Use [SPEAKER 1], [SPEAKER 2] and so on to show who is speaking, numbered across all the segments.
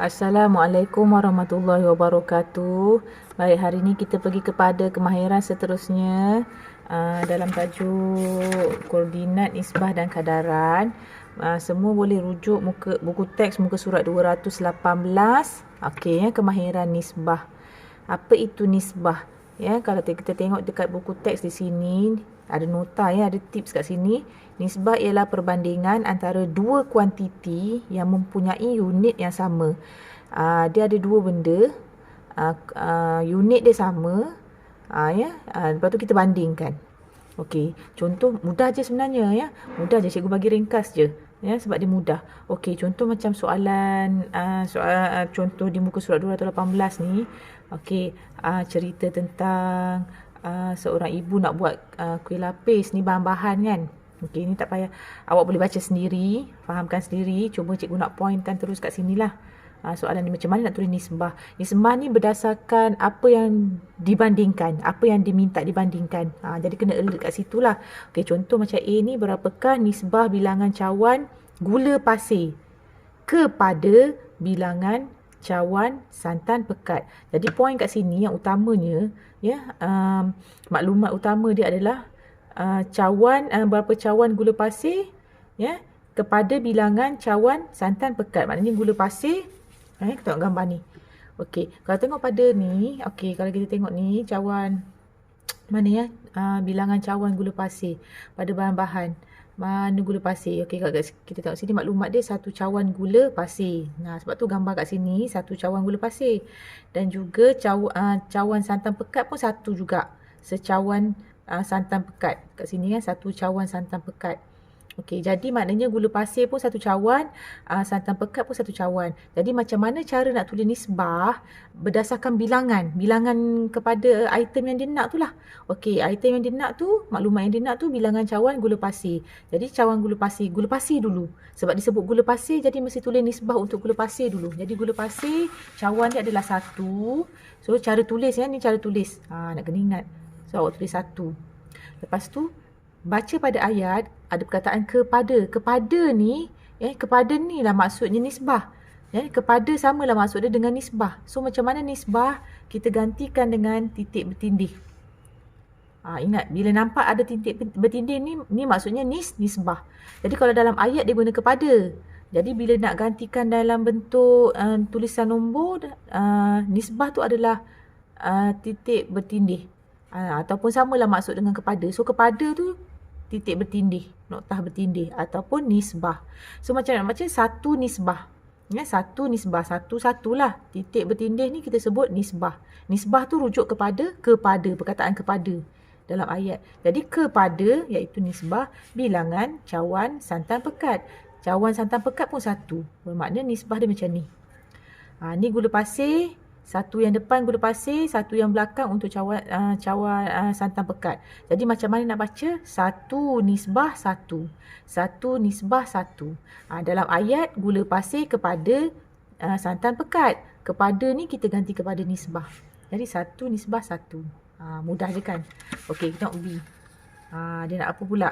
[SPEAKER 1] Assalamualaikum warahmatullahi wabarakatuh. Baik, hari ini kita pergi kepada kemahiran seterusnya dalam tajuk koordinat, nisbah dan kadaran. Semua boleh rujuk buku teks muka surat 218. Okey, kemahiran nisbah. Apa itu nisbah? Ya, kalau kita tengok dekat buku teks di sini, ada nota ya, ada tips kat sini. Nisbah ialah perbandingan antara dua kuantiti yang mempunyai unit yang sama. Dia ada dua benda, unit dia sama, lepas tu kita bandingkan. Okey, contoh mudah je sebenarnya ya. Mudah je, cikgu bagi ringkas je. Ya, sebab dia mudah. Okey, contoh macam soalan contoh di muka surat 218 ni. Okey, cerita tentang seorang ibu nak buat kuih lapis ni, bahan-bahan kan. Okey, ni tak payah, awak boleh baca sendiri, fahamkan sendiri. Cuba cikgu nak pointkan terus kat sinilah. Soalan ni macam mana nak tulis nisbah. Nisbah ni berdasarkan apa yang dibandingkan, apa yang diminta dibandingkan. Jadi kena alert kat situ lah. Okey, contoh macam A ni, berapakah nisbah bilangan cawan gula pasir kepada bilangan cawan santan pekat. Jadi poin kat sini yang utamanya, ya, maklumat utama dia adalah berapa cawan gula pasir ya kepada bilangan cawan santan pekat. Maknanya gula pasir, kita tengok gambar ni. Okey, kalau tengok pada ni, okey, kalau kita tengok ni cawan mana ya, bilangan cawan gula pasir pada bahan-bahan. Mana gula pasir? Okey, kalau kita tengok sini maklumat dia satu cawan gula pasir. Sebab tu gambar kat sini satu cawan gula pasir. Dan juga cawan santan pekat pun satu juga. Secawan santan pekat. Kat sini kan satu cawan santan pekat. Okey, jadi maknanya gula pasir pun satu cawan, santan pekat pun satu cawan. Jadi macam mana cara nak tulis nisbah berdasarkan bilangan kepada item yang dia nak tu lah. Okey, item yang dia nak tu, maklumat yang dia nak tu bilangan cawan gula pasir. Jadi cawan gula pasir dulu. Sebab disebut gula pasir, jadi mesti tulis nisbah untuk gula pasir dulu. Jadi gula pasir, cawan dia adalah satu. So cara tulis ya, ni cara tulis. Nak kena ingat. So awak tulis satu. Lepas tu baca pada ayat ada perkataan kepada. Kepada ni lah maksudnya nisbah. Kepada samalah maksud dia dengan nisbah. So macam mana nisbah? Kita gantikan dengan titik bertindih. Ingat, bila nampak ada titik bertindih ni maksudnya nisbah. Jadi kalau dalam ayat dia guna kepada. Jadi bila nak gantikan dalam bentuk tulisan nombor, nisbah tu adalah titik bertindih. Ataupun samalah maksud dengan kepada. So kepada tu titik bertindih, noktah bertindih ataupun nisbah. So macam nak baca satu nisbah. Satu nisbah, satu-satulah. Titik bertindih ni kita sebut nisbah. Nisbah tu rujuk kepada, perkataan kepada dalam ayat. Jadi kepada iaitu nisbah bilangan cawan santan pekat. Cawan santan pekat pun satu. Bermakna nisbah dia macam ni. Ni gula pasir. Satu yang depan gula pasir, satu yang belakang untuk cawan santan pekat. Jadi macam mana nak baca? Satu nisbah satu. Satu nisbah satu. Dalam ayat gula pasir kepada santan pekat. Kepada ni kita ganti kepada nisbah. Jadi satu nisbah satu. Mudah je kan? Okey, kita tengok B. Dia nak apa pula?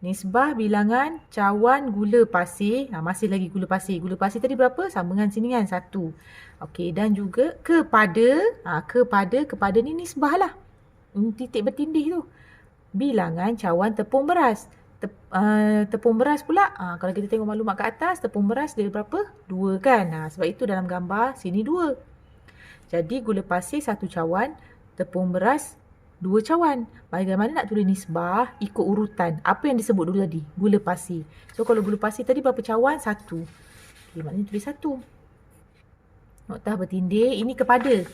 [SPEAKER 1] Nisbah bilangan cawan gula pasir. Masih lagi gula pasir. Gula pasir tadi berapa? Sama dengan sini kan? Satu. Okey, dan juga kepada. Kepada ni nisbah lah. Titik bertindih tu. Bilangan cawan tepung beras. Tepung beras pula. Kalau kita tengok maklumat kat atas, tepung beras dia berapa? 2 kan? Sebab itu dalam gambar sini 2. Jadi gula pasir 1 cawan. Tepung beras 2 cawan. Bagaimana nak tulis nisbah? Ikut urutan. Apa yang disebut dulu tadi? Gula pasir. So kalau gula pasir tadi berapa cawan? 1. Okay, maknanya tulis 1. Noktah bertindih. Ini kepada.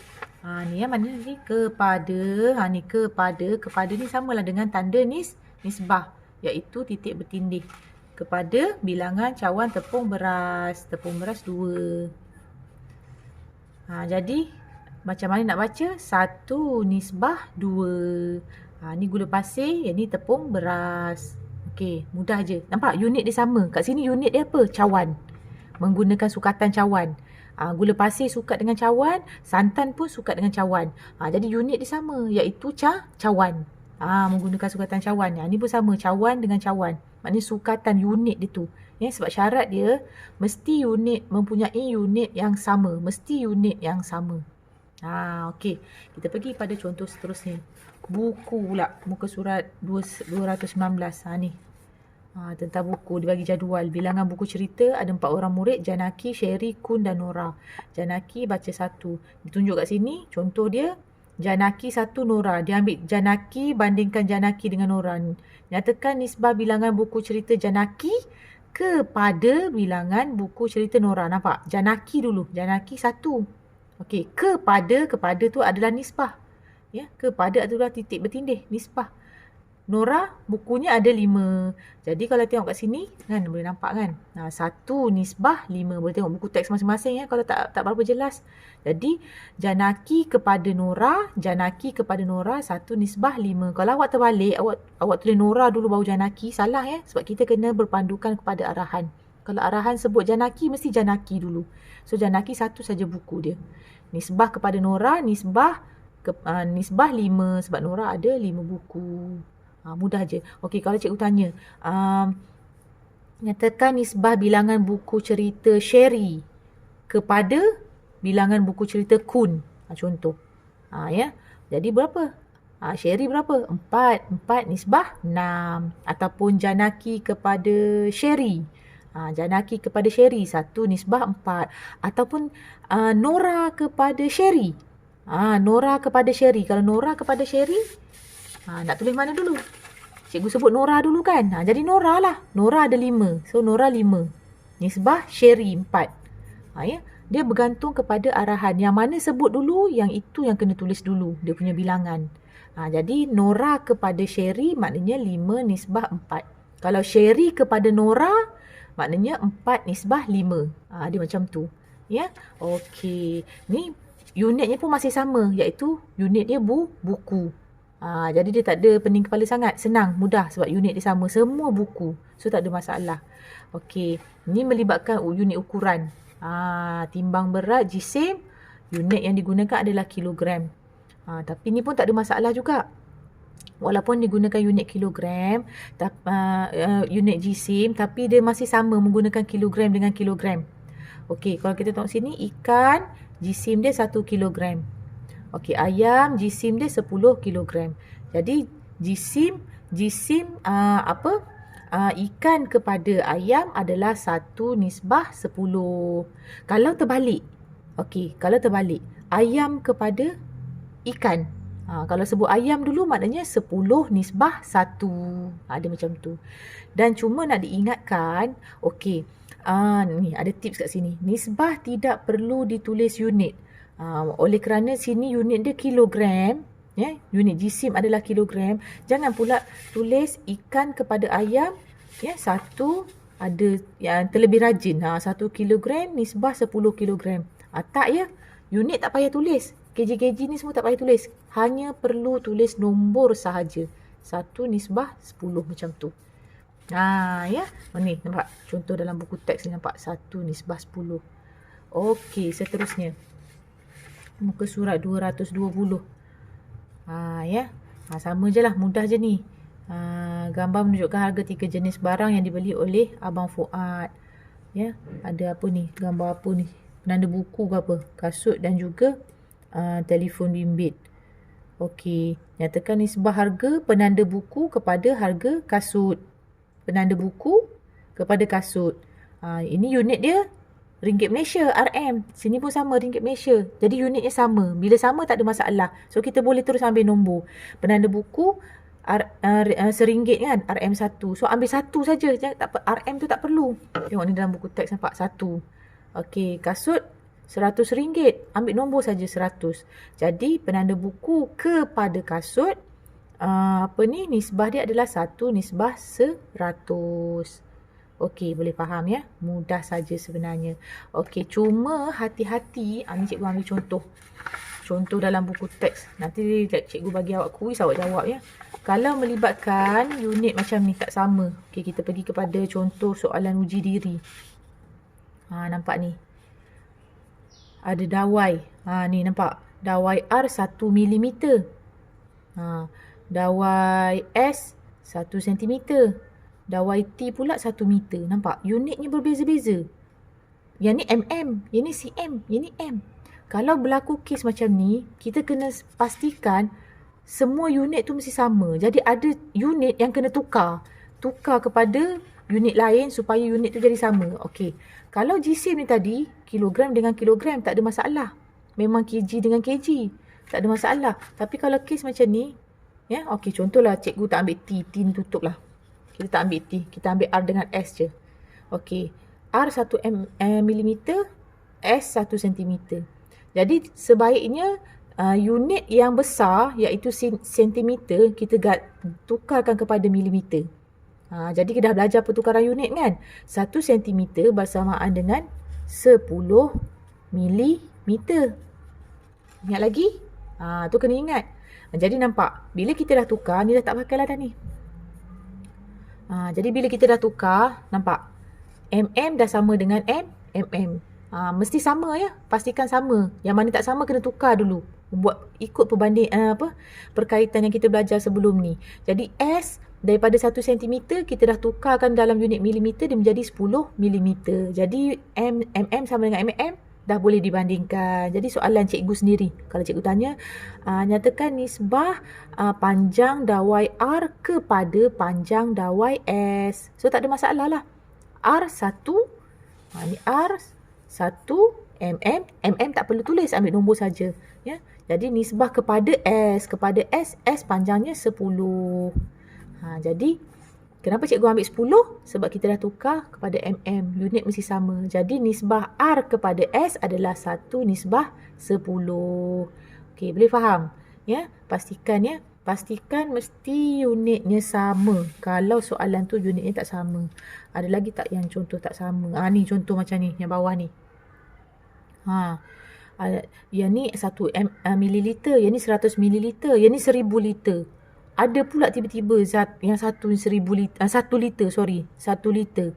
[SPEAKER 1] Ni mana ni? Kepada. Ni kepada. Kepada ni samalah dengan tanda nisbah. Iaitu titik bertindih. Kepada bilangan cawan tepung beras. Tepung beras 2. Jadi macam mana nak baca? 1 nisbah 2. Ni gula pasir, yang ni tepung beras. Okey, mudah je. Nampak unit dia sama. Kat sini unit dia apa? Cawan. Menggunakan sukatan cawan. Gula pasir sukat dengan cawan, santan pun sukat dengan cawan. Jadi unit dia sama, iaitu cawan. Menggunakan sukatan cawan. Ni pun sama, cawan dengan cawan. Maknanya sukatan unit dia tu. Sebab syarat dia mesti mempunyai unit yang sama. Mesti unit yang sama. Okey. Kita pergi pada contoh seterusnya. Buku pula. Muka surat 219. Ni. Tentang buku. Dia bagi jadual. Bilangan buku cerita ada 4 orang murid. Janaki, Sherry, Kun dan Nora. Janaki baca 1. Ditunjuk kat sini. Contoh dia. Janaki 1, Nora. Dia ambil Janaki bandingkan Janaki dengan Nora. Nyatakan nisbah bilangan buku cerita Janaki kepada bilangan buku cerita Nora. Nampak? Janaki dulu. Janaki 1. Okey. Kepada tu adalah nisbah. Kepada adalah titik bertindih. Nisbah. Nora bukunya ada 5. Jadi kalau tengok kat sini kan boleh nampak kan. 1 nisbah 5. Boleh tengok buku teks masing-masing kalau tak berapa jelas. Jadi Janaki kepada Nora, 1 nisbah 5. Kalau awak terbalik, awak tulis Nora dulu baru Janaki, salah sebab kita kena berpandukan kepada arahan. Kalau arahan sebut Janaki, mesti Janaki dulu. So Janaki 1 saja buku dia. Nisbah kepada Nora, nisbah 5 sebab Nora ada 5 buku. Mudah je. Okey, kalau cikgu tanya, nyatakan nisbah bilangan buku cerita Sherry kepada bilangan buku cerita Kun. Contoh. Jadi berapa? Sherry berapa? 4 nisbah 6. Ataupun Janaki kepada Sherry. Janaki kepada Sherry 1 nisbah 4. Ataupun Nora kepada Sherry. Nora kepada Sherry. Kalau Nora kepada Sherry, nak tulis mana dulu? Cikgu sebut Nora dulu kan? Jadi Nora lah. Nora ada 5. So Nora 5. Nisbah Sherry 4. Dia bergantung kepada arahan. Yang mana sebut dulu, yang itu yang kena tulis dulu. Dia punya bilangan. Jadi Nora kepada Sherry maknanya 5 nisbah 4. Kalau Sherry kepada Nora, maknanya 4 nisbah 5. Dia macam tu. Okey. Ni unitnya pun masih sama. Iaitu unit dia buku. Jadi dia tak ada pening kepala sangat. Senang, mudah sebab unit dia sama. Semua buku. So tak ada masalah. Okey. Ni melibatkan unit ukuran. Timbang berat, jisim. Unit yang digunakan adalah kilogram. Tapi ni pun tak ada masalah juga. Walaupun digunakan unit kilogram, unit jisim, tapi dia masih sama menggunakan kilogram dengan kilogram. Okey, kalau kita tengok sini, ikan, jisim dia 1 kilogram. Okey, ayam jisim dia 10 kilogram. Jadi jisim ikan kepada ayam adalah 1 nisbah 10. Kalau terbalik. Ayam kepada ikan. Kalau sebut ayam dulu maknanya 10 nisbah 1. Dia macam tu. Dan cuma nak diingatkan, okey. Ni ada tips kat sini. Nisbah tidak perlu ditulis unit. Oleh kerana sini unit dia kilogram, unit jisim adalah kilogram, jangan pula tulis ikan kepada ayam, satu ada yang terlebih rajin, 1 kilogram nisbah 10 kilogram. Tak unit tak payah tulis, kg ni semua tak payah tulis, hanya perlu tulis nombor sahaja, 1 nisbah 10 macam tu. Ni nampak contoh dalam buku teks ni, nampak 1 nisbah 10. Okey, seterusnya muka surat 220. Sama je lah, mudah je ni. Gambar menunjukkan harga 3 jenis barang yang dibeli oleh Abang Fuad. Ada apa ni? Gambar apa ni? Penanda buku ke apa? Kasut dan juga telefon bimbit. Okey, nyatakan nisbah harga penanda buku kepada harga kasut. Penanda buku kepada kasut. Ini unit dia Ringgit Malaysia, RM. Sini pun sama, Ringgit Malaysia. Jadi unitnya sama. Bila sama tak ada masalah. So kita boleh terus ambil nombor. Penanda buku RM1 kan, RM1. So ambil 1 saja. RM tu tak perlu. Tengok ni dalam buku teks nampak 1. Okey, kasut RM100. Ambil nombor saja 100. Jadi penanda buku kepada kasut, nisbah dia adalah 1 nisbah 100. Okey, boleh faham Mudah saja sebenarnya. Okey, cuma hati-hati. Ni cikgu ambil contoh. Contoh dalam buku teks. Nanti cikgu bagi awak kuis, awak jawab Kalau melibatkan unit macam ni tak sama. Okey, kita pergi kepada contoh soalan uji diri. Nampak ni. Ada dawai. Ni nampak. Dawai R 1 mm. Dawai S 1 cm. Dawai T pula 1 meter. Nampak? Unitnya berbeza-beza. Yang ni mm, yang ni cm, yang ni m. Kalau berlaku kes macam ni, kita kena pastikan semua unit tu mesti sama. Jadi ada unit yang kena tukar. Tukar kepada unit lain supaya unit tu jadi sama. Okey. Kalau jisim ni tadi, kilogram dengan kilogram tak ada masalah. Memang kg dengan kg. Tak ada masalah. Tapi kalau kes macam ni, ya, okey, contohlah cikgu tak ambil T. T ni tutup lah. Kita tak ambil T. Kita ambil R dengan S je. Okey. R 1 mm, S 1 cm. Jadi sebaiknya unit yang besar iaitu sentimeter kita tukarkan kepada milimeter. Jadi kita dah belajar pertukaran unit kan. 1 cm bersamaan dengan 10 milimeter. Ingat lagi? Tu kena ingat. Jadi nampak, bila kita dah tukar, ni dah tak pakai lah dah ni. Jadi bila kita dah tukar, nampak? mm dah sama dengan mm. Mesti sama ya. Pastikan sama. Yang mana tak sama kena tukar dulu. Buat ikut perbanding perkaitan yang kita belajar sebelum ni. Jadi S daripada 1 cm kita dah tukarkan dalam unit milimeter, dia menjadi 10 milimeter. Jadi mm sama dengan mm dah boleh dibandingkan. Jadi soalan cikgu sendiri. Kalau cikgu tanya, nyatakan nisbah panjang dawai R kepada panjang dawai S. So tak ada masalah lah. R1, ni R1 mm. Mm tak perlu tulis, ambil nombor saja. Ya. Jadi nisbah kepada S panjangnya 10. Jadi kenapa cikgu ambil 10? Sebab kita dah tukar kepada mm. Unit mesti sama. Jadi nisbah R kepada S adalah 1 nisbah 10. Okey, boleh faham? Ya, pastikan ya. Pastikan mesti unitnya sama. Kalau soalan tu unitnya tak sama. Ada lagi tak yang contoh tak sama? Ni contoh macam ni, yang bawah ni. Yang ni 1 mililiter, yang ni 100 mililiter, yang ni 1000 liter. Ada pula tiba-tiba yang 1 liter, 1 liter.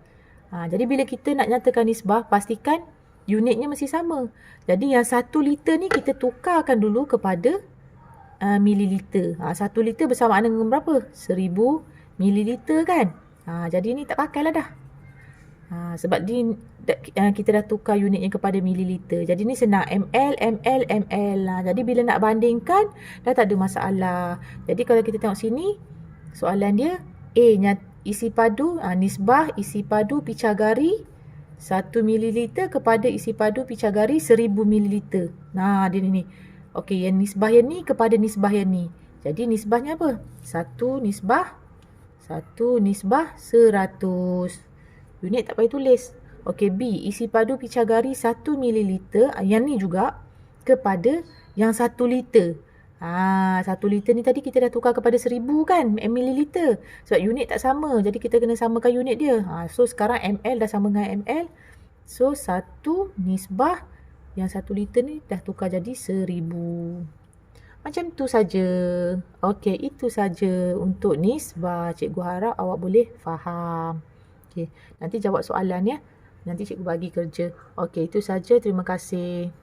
[SPEAKER 1] Jadi bila kita nak nyatakan nisbah, pastikan unitnya mesti sama. Jadi yang 1 liter ni kita tukarkan dulu kepada mililiter. 1 liter bersamaan dengan berapa? 1000 mililiter kan? Jadi ni tak pakai lah dah. Sebab kita dah tukar unitnya kepada mililiter. Jadi ni senang. ml. Jadi bila nak bandingkan, dah tak ada masalah. Jadi kalau kita tengok sini, soalan dia, isi padu, nisbah isi padu picagari 1 mililiter kepada isi padu picagari 1000 mililiter. Dia ni. Okey, yang nisbah yang ni kepada nisbah yang ni. Jadi nisbahnya apa? 1 nisbah 100. Unit tak payah tulis. Okey, B. Isi padu picagari 1 mililiter. Yang ni juga kepada yang 1 liter. 1 liter ni tadi kita dah tukar kepada 1000 kan? Mililiter. Sebab unit tak sama. Jadi kita kena samakan unit dia. So sekarang ml dah sama dengan ml. So 1 nisbah yang 1 liter ni dah tukar jadi 1000. Macam tu saja. Okey, itu saja untuk nisbah. Cikgu harap awak boleh faham. Okey, nanti jawab soalan ya. Nanti cikgu bagi kerja. Okey, itu saja. Terima kasih.